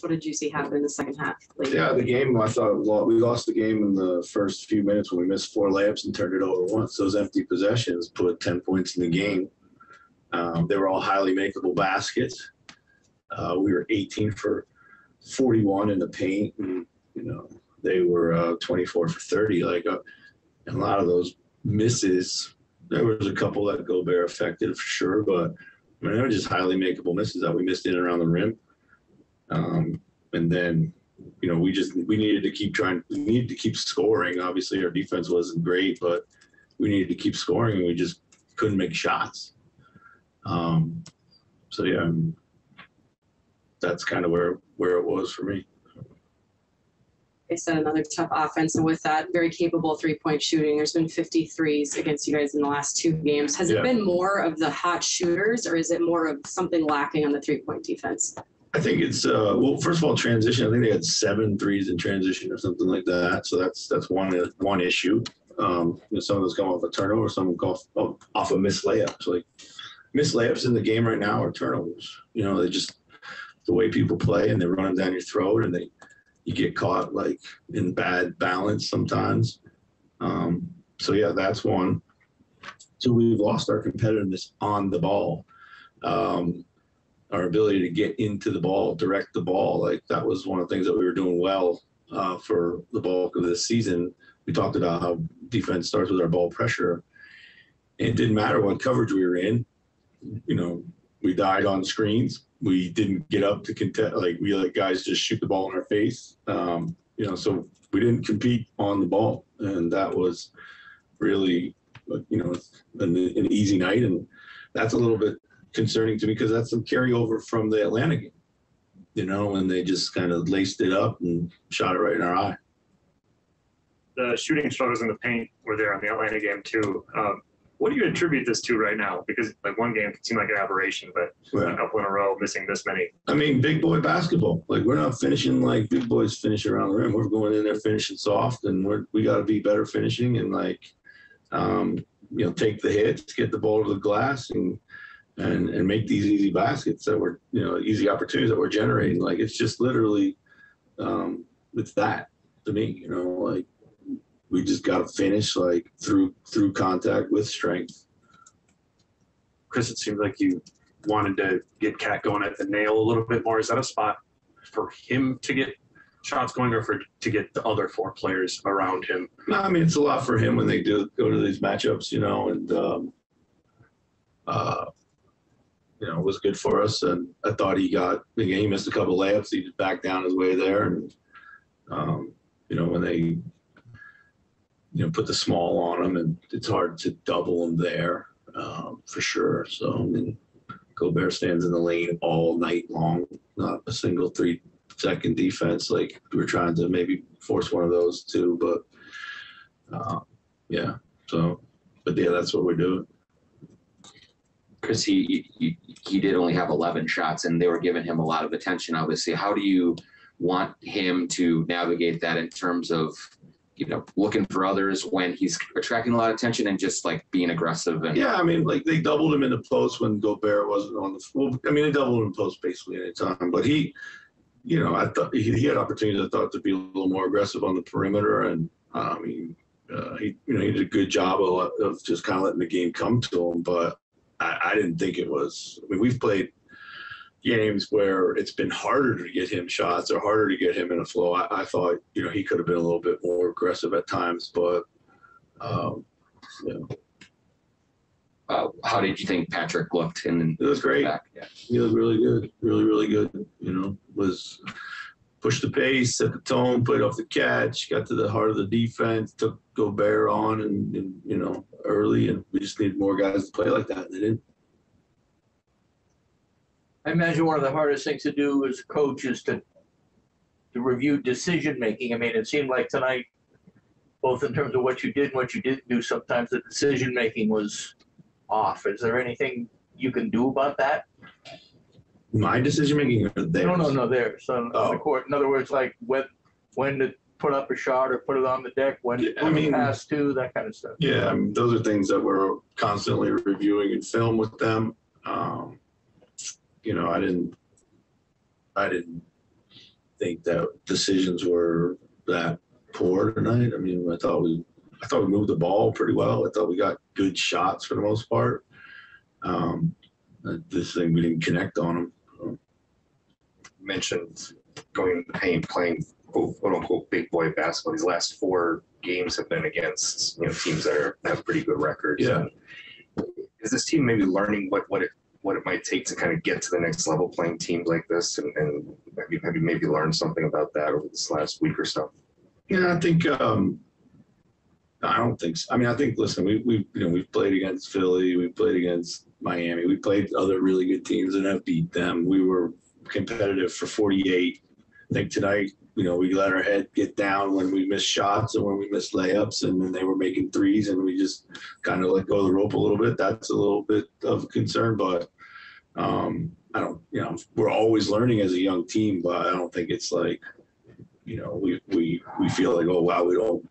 What did you see happen in the second half? Yeah, the game, I thought we lost the game in the first few minutes when we missed 4 layups and turned it over once. Those empty possessions put 10 points in the game. They were all highly makeable baskets. We were 18 for 41 in the paint, and they were 24 for 30. And a lot of those misses, there was a couple that Gobert affected for sure, but they were just highly makeable misses that we missed in and around the rim. And then, we needed to keep trying. We needed to keep scoring. Obviously, our defense wasn't great, but we needed to keep scoring, and we just couldn't make shots. So yeah, that's kind of where it was for me. They said another tough offense, and with that, very capable three-point shooting. There's been 53s against you guys in the last 2 games. Has it been more of the hot shooters, or is it more of something lacking on the three-point defense? I think it's first of all, transition. I think they had 7 threes in transition or something like that. So that's one issue. Some of those come off a turnover, some come off a missed layups. Like missed layups in the game right now are turnovers. They just the way people play, and they run them down your throat, and you get caught in bad balance sometimes. So yeah, that's one. So we've lost our competitiveness on the ball. Our ability to get into the ball, direct the ball, that was one of the things that we were doing well for the bulk of this season. We talked about how defense starts with our ball pressure. And it didn't matter what coverage we were in. We died on screens. We didn't get up to contest. We let guys just shoot the ball in our face. So we didn't compete on the ball. And that was really, an easy night. And that's a little bit concerning to me because that's some carryover from the Atlanta game, when they just kind of laced it up and shot it right in our eye. The shooting struggles in the paint were there on the Atlanta game too. What do you attribute this to right now? Because one game could seem like an aberration, but a couple in a row missing this many. I mean, big boy basketball. We're not finishing like big boys finish around the rim. We're going in there finishing soft, and we got to be better finishing and take the hits, get the ball to the glass, and make these easy baskets that we're, easy opportunities that we're generating. It's just literally, it's that to me, we just got to finish through contact with strength. Chris, it seems like you wanted to get Cat going at the nail a little bit more. Is that a spot for him to get shots going or to get the other 4 players around him? No, I mean, it's a lot for him when they do go to these matchups, it was good for us. And I thought he missed a couple layups. He just backed down his way there. And, when they, put the small on him, and it's hard to double him there for sure. So, I mean, Gobert stands in the lane all night long, not a single 3-second defense. We're trying to maybe force one of those too, but yeah. So, but yeah, that's what we're doing. Because he did only have 11 shots, and they were giving him a lot of attention, obviously. How do you want him to navigate that in terms of, looking for others when he's attracting a lot of attention and just, being aggressive? Yeah, I mean, they doubled him in the post when Gobert wasn't on the floor. I mean, they doubled him in the post basically any time. But he, I thought he had opportunities, I thought, to be a little more aggressive on the perimeter. And, he did a good job of just kind of letting the game come to him. But I didn't think it was. I mean, we've played games where it's been harder to get him shots or harder to get him in a flow. I thought, he could have been a little bit more aggressive at times, but, how did you think Patrick looked? It was great. Yeah. He looked really good, really, really good. Was pushed the pace, set the tone, played off the catch, got to the heart of the defense, took Gobert on and early, and we just needed more guys to play like that, and they didn't. I imagine one of the hardest things to do as a coach is to review decision-making. I mean, it seemed like tonight, both in terms of what you did and what you didn't do, sometimes the decision-making was off. Is there anything you can do about that? My decision-making or theirs? No, theirs. On the court. In other words, when to put up a shot or put it on the deck, when to pass to, that kind of stuff. Yeah, those are things that we're constantly reviewing in film with them. I didn't think that decisions were that poor tonight. I mean, I thought we moved the ball pretty well. I thought we got good shots for the most part. This thing, we didn't connect on them. Mentioned going in the paint, playing quote unquote big boy basketball. These last 4 games have been against teams that have pretty good records. Yeah. Is this team maybe learning what it might take to kind of get to the next level playing teams like this, and have you maybe learned something about that over this last week or so? Yeah, I think I don't think so. I mean, I think, listen, we've played against Philly, we played against Miami, we played other really good teams and have beat them. We were competitive for 48. I think tonight, we let our head get down when we missed shots and when we missed layups, and then they were making threes, and we just kind of let go of the rope a little bit. That's a little bit of a concern, but I don't, we're always learning as a young team, but I don't think it's like, we feel like, oh wow, we don't,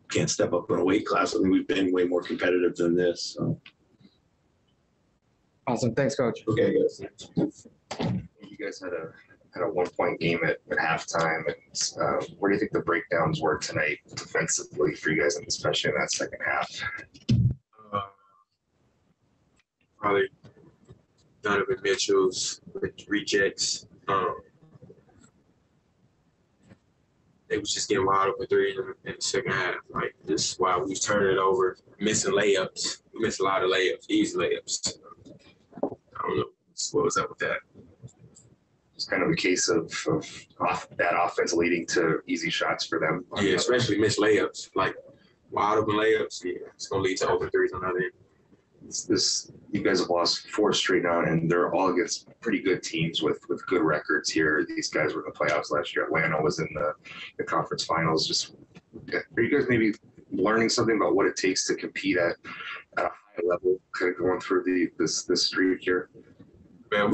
can't step up in a weight class. I think we've been way more competitive than this. So. Awesome. Thanks, Coach. Okay, guys. You guys had a 1-point game at halftime. And where do you think the breakdowns were tonight defensively for you guys, and especially in that second half? Probably Donovan Mitchell's rejects. They was just getting wild open threes in the second half. Like, just while we was turning it over, missing layups. We missed a lot of layups, easy layups. I don't know what was up with that. It's kind of a case of that offense leading to easy shots for them. Yeah, especially missed layups. Like, wide open layups, yeah, it's going to lead to open threes on the other end. You guys have lost 4 straight now, and they're all against pretty good teams with good records here. These guys were in the playoffs last year. Atlanta was in the conference finals. Just, are you guys maybe learning something about what it takes to compete at a high level, kind of going through this streak here? Man,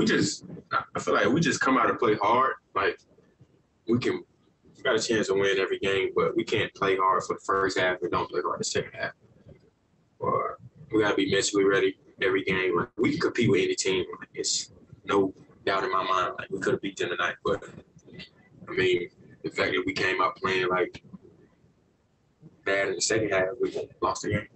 I feel like we just come out and play hard. Like, we got a chance to win every game, but we can't play hard for the first half and don't play hard the second half. Or we got to be mentally ready every game. Like, we can compete with any team. Like, it's no doubt in my mind. Like, we could have beat them tonight, but I mean, the fact that we came out playing like bad in the second half, we lost the game.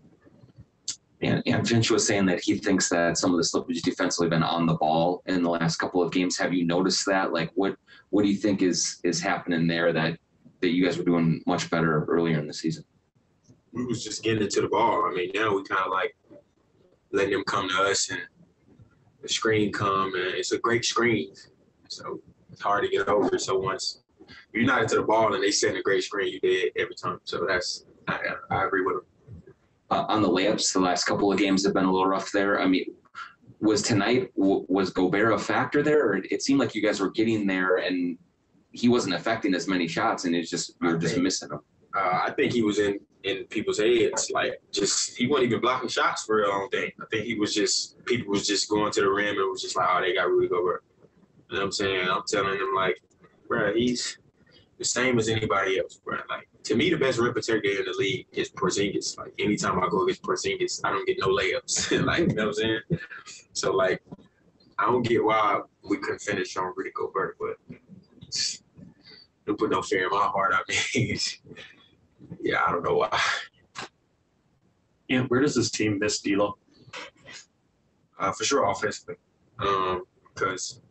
And Finch was saying that he thinks that some of the slippage defensively been on the ball in the last couple of games. Have you noticed that? Like, what do you think is happening there that you guys were doing much better earlier in the season? We was just getting into the ball. I mean, now we kind of like letting them come to us, and the screen come, and it's a great screen. So it's hard to get over. So once you're not into the ball and they send a great screen, you did every time. So I agree with them. On the layups, the last couple of games have been a little rough there. I mean, was Gobert a factor there? Or it seemed like you guys were getting there and he wasn't affecting as many shots, and you're just missing them. I think he was in people's heads. Like, he wasn't even blocking shots for real, I don't think. I think people was just going to the rim and was just like, oh, they got Rudy Gobert. You know what I'm saying? I'm telling them, like, bro, he's the same as anybody else, bro. Like, to me, the best rim protector in the league is Porzingis. Like, anytime I go against Porzingis, I don't get no layups. Like, you know what I'm saying? So, like, I don't get why we couldn't finish on Rudy Gobert, but don't put no fear in my heart. I mean, yeah, I don't know why. Yeah, where does this team miss D'Lo? For sure, offensively, because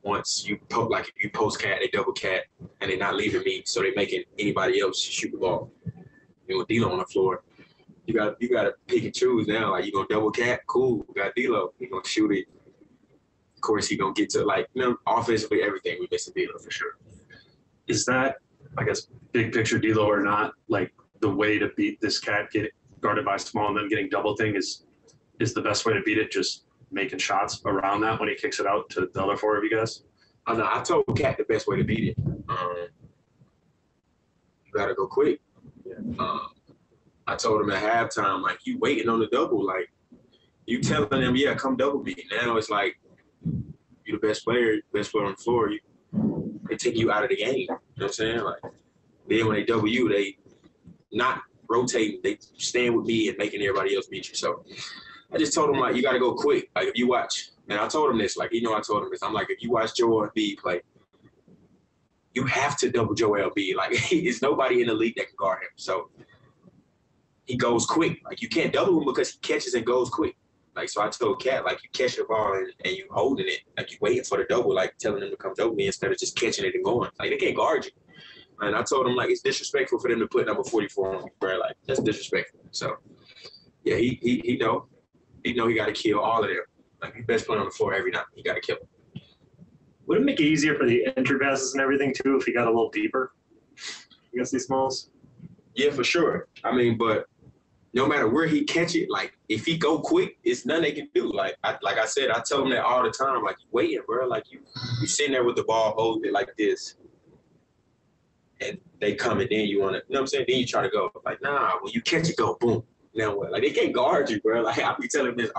once you if you post cat, they double cat, and they're not leaving me, so they're making anybody else shoot the ball. With D'Lo on the floor, you got to pick and choose now. Like, you gonna double cat, cool. We got D'Lo, he gonna shoot it. Of course, he gonna get to offensively everything. We missing D'Lo for sure. Is that, I guess, big picture D'Lo or not, like, the way to beat this cat, get guarded by small and then getting double thing is the best way to beat it, just making shots around that when he kicks it out to the other 4 of you guys? I told Cat the best way to beat it. You got to go quick. I told him at halftime, like, you waiting on the double. Like, you telling them, yeah, come double me. Now it's like, you the best player on the floor. They take you out of the game. You know what I'm saying? Like, then when they double you, they not rotating. They stand with me and making everybody else beat you. So I just told him, like, you got to go quick. Like, if you watch, and I told him this, like, I told him this. I'm like, if you watch Joel Embiid play, you have to double Joel Embiid. Like, there's nobody in the league that can guard him. So he goes quick. Like, you can't double him because he catches and goes quick. Like, so I told Cat, like, you catch the ball and you holding it, like, you waiting for the double, like, telling them to come double me instead of just catching it and going. Like, they can't guard you. And I told him, like, it's disrespectful for them to put number 44 on me, bro. Like, that's disrespectful. So, yeah, he know. He know he got to kill all of them. Like, he best player on the floor every night. He got to kill them. Would it make it easier for the entry passes and everything, too, if he got a little deeper against these smalls? Yeah, for sure. I mean, but no matter where he catch it, like, if he go quick, it's nothing they can do. Like I said, I tell him that all the time. Like, you waiting, bro. Like, you sitting there with the ball, holding it like this. And they come and then you want to, you know what I'm saying? Then you try to go. Like, nah, when you catch it, go, boom. Now what? Like, they can't guard you, bro. Like, I be telling them this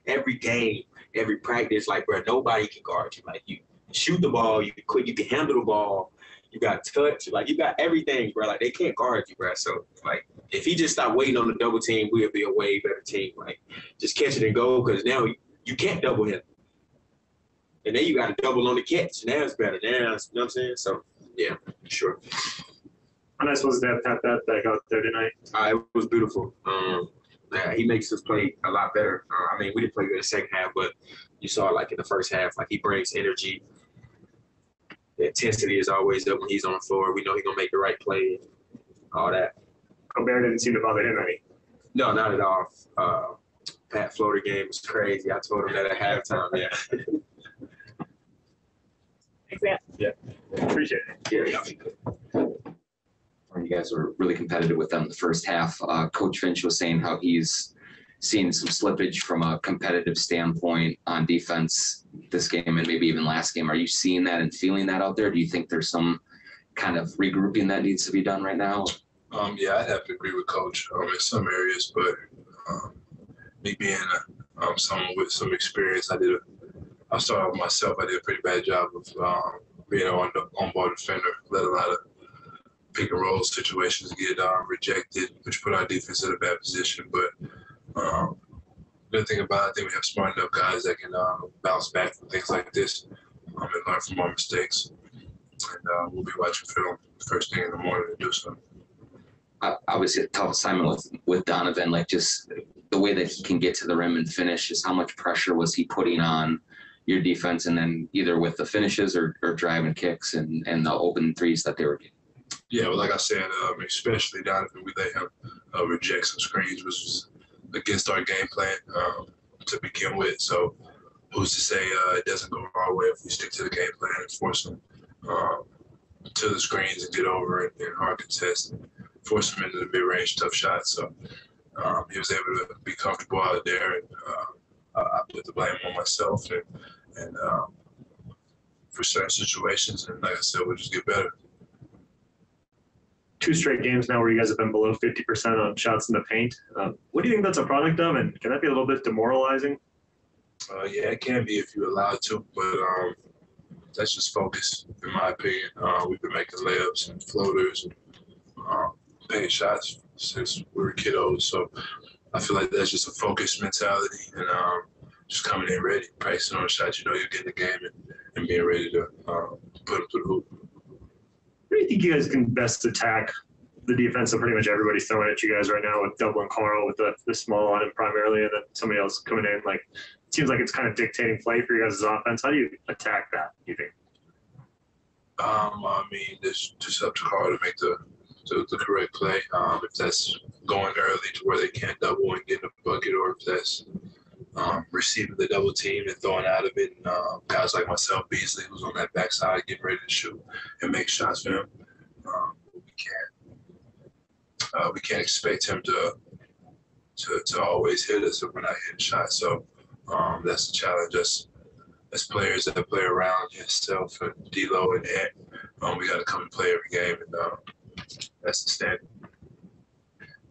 every game, every practice. Like, bro, nobody can guard you. Like, you shoot the ball, you can quick, you can handle the ball. You got touch, like, you got everything, bro. Like, they can't guard you, bro. So, like, if he just stopped waiting on the double team, we'll be a way better team. Like, just catch it and go, because now you can't double him. And then you got to double on the catch. Now it's better. Now, you know what I'm saying? So, yeah, sure. How nice was that Pat that back out there tonight? It was beautiful. Yeah, he makes us play a lot better. I mean, we didn't play good in the second half, but you saw, like, in the first half, like, he brings energy. The intensity is always up when he's on the floor. We know he's going to make the right play, all that. Gobert didn't seem to bother him any. No, not at all. Pat floater game was crazy. I told him that at halftime, yeah. Thanks, man. Yeah. Appreciate it. Yeah. You guys were really competitive with them the first half. Coach Finch was saying how he's seen some slippage from a competitive standpoint on defense this game and maybe even last game. Are you seeing that and feeling that out there? Do you think there's some kind of regrouping that needs to be done right now? Yeah, I'd have to agree with Coach in some areas, but me being someone with some experience, I'll start off myself. I did a pretty bad job of being an on-ball defender, let a lot of pick and roll situations get rejected, which put our defense in a bad position. But good thing about it, I think we have smart enough guys that can bounce back from things like this and learn from our mistakes. And we'll be watching film first thing in the morning to do so. Obviously, a tough assignment with Donovan, like just the way that he can get to the rim and finish. Is how much pressure was he putting on your defense, and then either with the finishes or driving kicks and the open threes that they were getting? Yeah, well, like I said, especially Donovan, we let him reject some screens, which was against our game plan to begin with. So who's to say it doesn't go our way if we stick to the game plan and force him to the screens and get over and hard contest and force him into the mid-range tough shots. So he was able to be comfortable out there, and I put the blame on myself and for certain situations. And like I said, we'll just get better. 2 straight games now where you guys have been below 50% on shots in the paint. What do you think that's a product of, and can that be a little bit demoralizing? Yeah, it can be if you allow it to, but that's just focus, in my opinion. We've been making layups and floaters and paying shots since we were kiddos, so I feel like that's just a focused mentality and just coming in ready, practicing on the shots you know you're getting the game and being ready to put them through the hoop. Where do you think you guys can best attack the defense that pretty much everybody's throwing at you guys right now with Dublin Carl with the small on him primarily and then somebody else coming in? Like, it seems like it's kind of dictating play for you guys' offense. How do you attack that, you think? I mean, it's just up to Carl to make the correct play. If that's going early to where they can't double and get in the bucket, or if that's receiving the double team and throwing out of it. And guys like myself, Beasley, who's on that backside getting ready to shoot and make shots for him. We can't expect him to always hit us if we're not hitting shots. So that's the challenge. As players that play around yourself and D-Lo and Ant, we got to come and play every game, and that's the standard.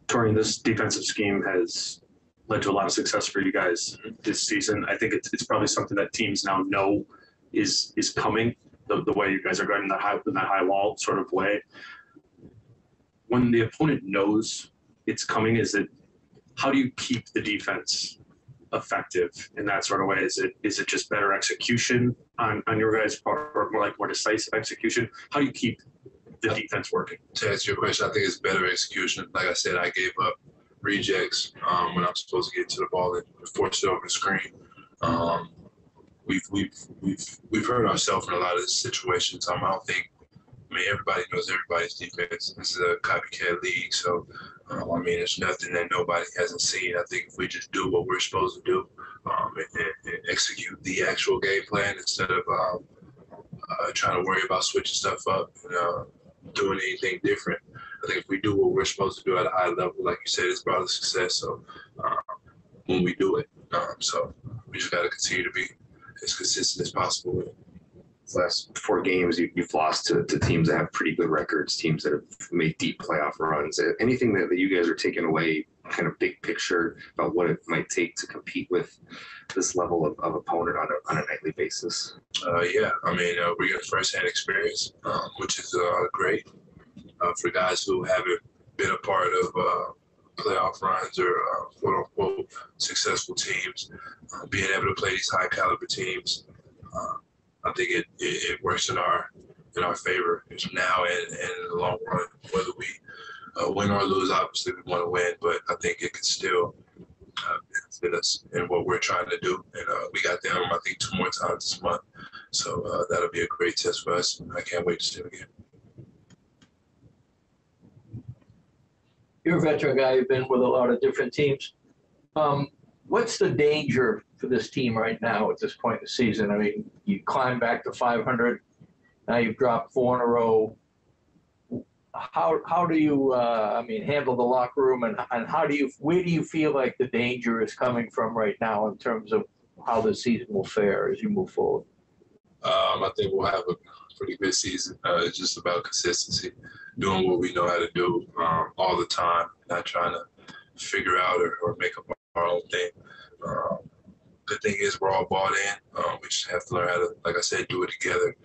Torian, this defensive scheme has led to a lot of success for you guys this season. I think it's probably something that teams now know is coming, the way you guys are guarding that high wall sort of way. When the opponent knows it's coming, how do you keep the defense effective in that sort of way? Is it just better execution on your guys' part, or more decisive execution? How do you keep the defense working? To answer your question, I think it's better execution. Like I said, I gave up rejects when I'm supposed to get to the ball and force it over the screen. We've hurt ourselves in a lot of situations. I don't think. I mean, everybody knows everybody's defense. This is a copycat league, so I mean, it's nothing that nobody hasn't seen. I think if we just do what we're supposed to do and execute the actual game plan instead of trying to worry about switching stuff up and doing anything different. I think if we do what we're supposed to do at a high level, like you said, it's brought us success. So when we do it, so we just got to continue to be as consistent as possible with it. Last 4 games, you've lost to teams that have pretty good records, teams that have made deep playoff runs. Anything that you guys are taking away, kind of big picture about what it might take to compete with this level of opponent on a nightly basis? Yeah, I mean, we get firsthand experience, which is great for guys who haven't been a part of playoff runs or quote-unquote successful teams. Being able to play these high-caliber teams, I think it works in our favor now and in the long run. Whether we win or lose, obviously we want to win, but I think it can still benefit us in what we're trying to do. And we got them, I think, 2 more times this month, so that'll be a great test for us. I can't wait to see them again. You're a veteran guy. You've been with a lot of different teams. What's the danger for this team right now at this point in the season? I mean, you climb back to 500. Now you've dropped 4 in a row. How do you, handle the locker room, and where do you feel like the danger is coming from right now in terms of how the season will fare as you move forward? I think we'll have a pretty good season. It's just about consistency, doing what we know how to do all the time, not trying to figure out or make up our own thing. Good thing is we're all bought in. We just have to learn how to, like I said, do it together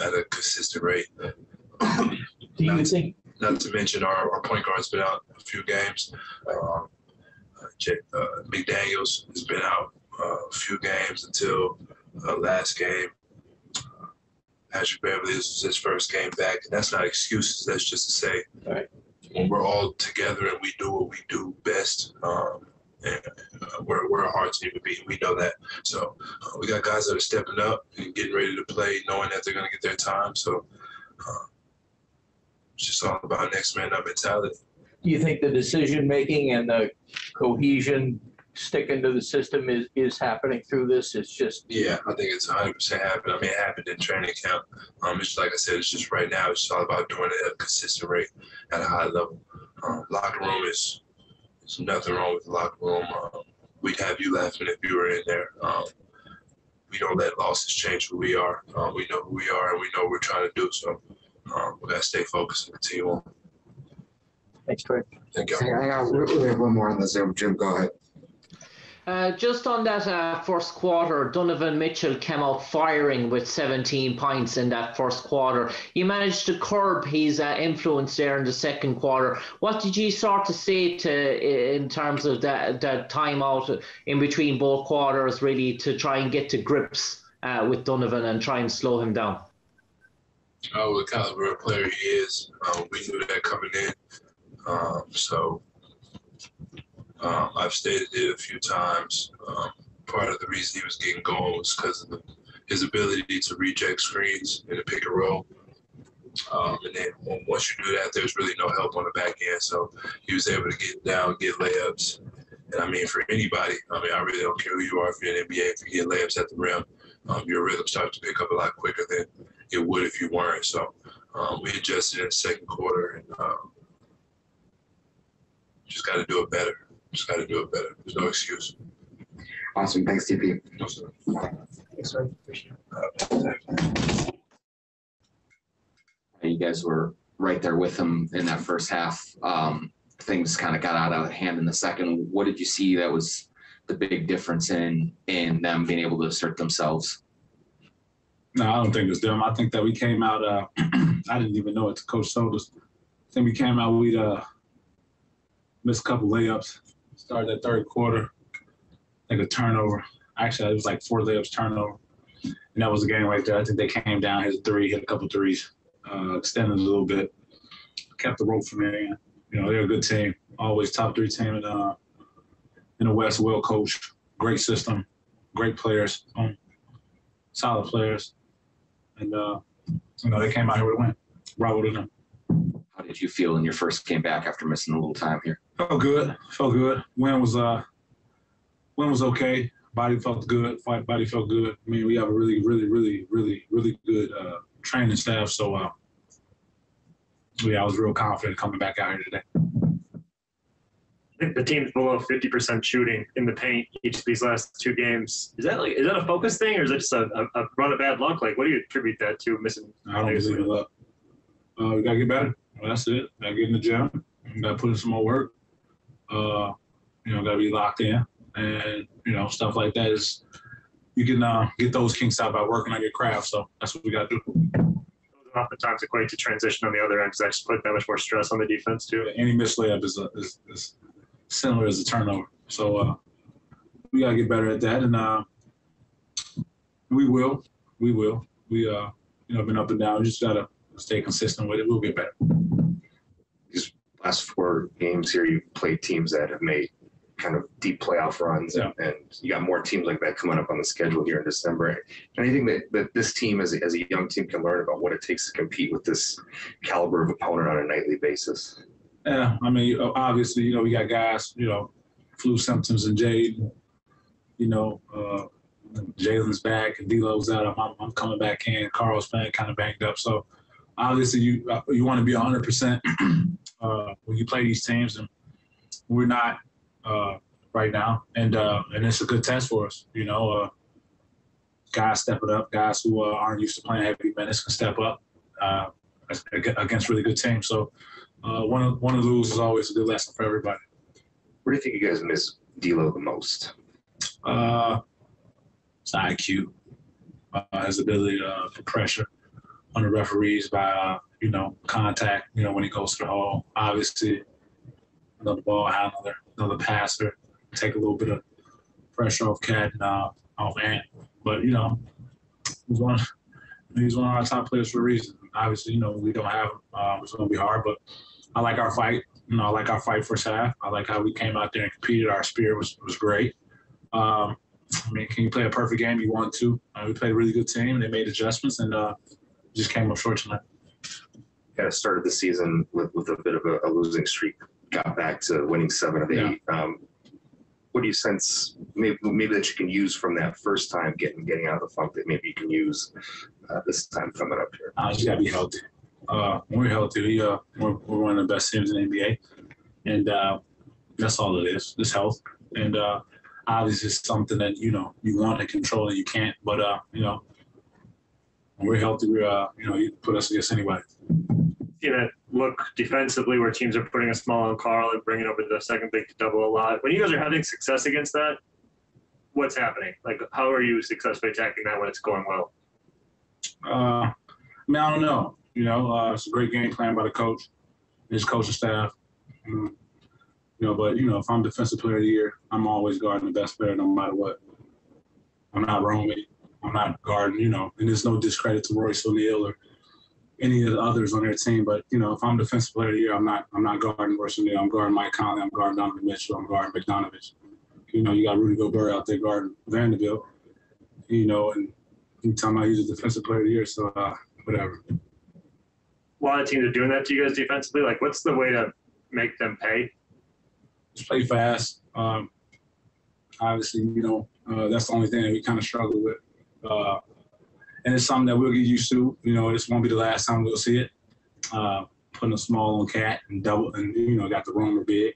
at a consistent rate. Do you think? Not to mention our point guard's been out a few games. McDaniels has been out a few games until last game. Patrick Beverly is his first game back. And that's not excuses. That's just to say, right, when we're all together and we do what we do best, and we're a hard team to beat. We know that. So we got guys that are stepping up and getting ready to play, knowing that they're going to get their time. So it's just all about next man up mentality. Do you think the decision making and the cohesion sticking to the system is happening through this? It's just I think it's 100% happened. I mean, it happened in training camp. It's like I said, it's just right now. It's just all about doing it at a consistent rate at a high level. Locker room is. There's nothing wrong with the locker room. We'd have you laughing if you were in there. We don't let losses change who we are. We know who we are, and we know what we're trying to do. So we got to stay focused and continue on. Thanks, Trey. Thank you. Hang on, we have one more on the Zoom. Jim, go ahead. Just on that first quarter, Donovan Mitchell came out firing with 17 points in that first quarter. You managed to curb his influence there in the second quarter. What did you sort of say in terms of that timeout in between both quarters, really, to try and get to grips with Donovan and try and slow him down? What caliber of player he is, we knew that coming in. I've stated it a few times. Part of the reason he was getting going was because of his ability to reject screens in a pick and roll. And then once you do that, there's really no help on the back end. So he was able to get down, get layups. And I mean, for anybody, I really don't care who you are, if you're in the NBA, if you get layups at the rim, your rhythm starts to pick up a lot quicker than it would if you weren't. So we adjusted in the second quarter, and just got to do it better. Just got to do it better. There's no excuse. Awesome. Thanks, TP. No, sir. Thanks, sir. Appreciate it. You guys were right there with him in that first half. Things kind of got out of hand in the second. What did you see that was the big difference in them being able to assert themselves? No, I don't think it was them. I think that we came out, I didn't even know it. The coach told us. I think we came out, we'd missed a couple layups, started that third quarter. like a turnover. Actually, it was like 4 layups turnover. And that was the game right there. I think they came down, hit a 3, hit a couple threes, extended a little bit, kept the rope from there. You know, they're a good team, always top 3 team in the West, well coached, great system, great players, solid players. And, you know, they came out here with a win. Bravo to them. How did you feel in your first game back after missing a little time here? Felt good. Win was okay. Body felt good. Body felt good. I mean, we have a really good training staff. So, I was real confident coming back out here today. I think the team's below 50% shooting in the paint each of these last 2 games. Is that a focus thing, or is it just a run of bad luck? Like, what do you attribute that to? Missing? I don't believe in luck. We gotta get better. Well, that's it. Gotta get in the gym. Gotta put in some more work. You know, gotta be locked in, and you know, stuff like that is you can get those kinks out by working on your craft. So that's what we gotta do. Oftentimes equate to transition on the other end because that just put that much more stress on the defense too. Any missed layup is similar as a turnover. So we gotta get better at that, and we will. We you know, been up and down. We just gotta stay consistent with it. We'll get better. These last 4 games here, you've played teams that have made kind of deep playoff runs, and you got more teams like that coming up on the schedule here in December. Anything that this team as a young team can learn about what it takes to compete with this caliber of opponent on a nightly basis? Yeah, I mean, obviously, you know, we got guys, you know, flu symptoms and Jade, you know, Jalen's back and D'Lo's out. I'm coming back in. Carl's playing kind of banged up. So obviously you want to be 100% when you play these teams, and we're not right now. And it's a good test for us. You know, guys stepping up, guys who aren't used to playing heavy minutes can step up against really good teams. So one of the lose is always a good lesson for everybody. Where do you think you guys miss D'Lo the most? It's IQ, his ability to put pressure on the referees by, you know, contact, you know, when he goes to the hole. Obviously, another ball handler, another passer, take a little bit of pressure off Cat and off Ant. But, you know, he's one of our top players for a reason. Obviously, you know, we don't have him. It's going to be hard, but I like our fight. You know, I like our fight first half. I like how we came out there and competed. Our spirit was great. I mean, can you play a perfect game? You want to. We played a really good team. They made adjustments, and just came up short tonight. Kind of started the season with a bit of a losing streak, got back to winning 7 of 8. Yeah. What do you sense maybe that you can use from that first time getting out of the funk that maybe you can use this time coming up here? You got to be healthy. When we're healthy, we're one of the best teams in the NBA, and that's all it is. It's health, and obviously it's something that, you know, you want to control and you can't. But you know, when we're healthy, you know, you can put us against anybody. You know, look defensively where teams are putting a small on Carl and bringing over the second big to double a lot. When you guys are having success against that, what's happening? Like, how are you successfully attacking that when it's going well? I mean, I don't know. You know, it's a great game plan by the coach, his coaching staff. You know, but, you know, if I'm Defensive Player of the Year, I'm always guarding the best player no matter what. I'm not roaming. I'm not guarding, you know, and there's no discredit to Royce O'Neal or any of the others on their team. But, you know, if I'm Defensive Player of the Year, I'm not guarding Royce O'Neal. I'm guarding Mike Conley. I'm guarding Donovan Mitchell. I'm guarding Bogdanovic. You know, you got Rudy Gobert out there guarding Vanderbilt, you know, and you tell me he's a Defensive Player of the Year, so whatever. A lot of teams are doing that to you guys defensively. Like, what's the way to make them pay? Just play fast. Obviously, you know, that's the only thing that we kind of struggle with. And it's something that we'll get used to. You know, this won't be the last time we'll see it. Putting a small on Cat and double, and, you know, got the roamer big.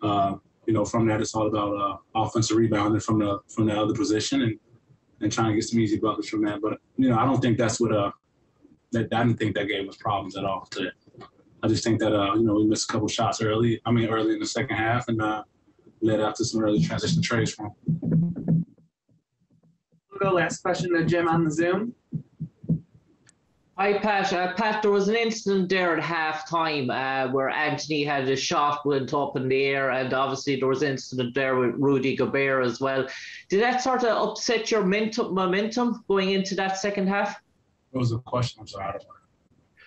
You know, from that, it's all about offensive rebounding from the other position and trying to get some easy buckets from that. But, you know, I don't think that's what I didn't think that gave us problems at all today. I just think that, you know, we missed a couple shots early in the second half, and led out to some early transition trades from him. We'll go last question to Jim on the Zoom. Hi, Pat. Pat, there was an incident there at halftime where Anthony had a shot went up in the air, and obviously there was an incident there with Rudy Gobert as well. Did that sort of upset your momentum going into that second half? What was the question? I'm sorry.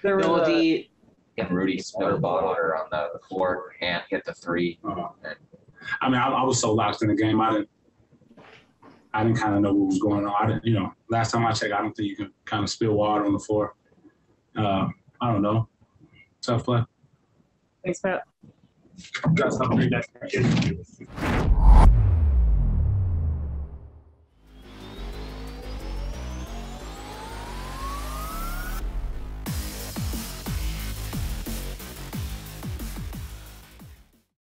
There No, was the And Rudy spilled water on the floor, hand hit the three. I mean, I was so locked in the game. I didn't kind of know what was going on. I didn't, last time I checked, I don't think you can kind of spill water on the floor. I don't know. Tough play. Thanks, Pat. That's not pretty next.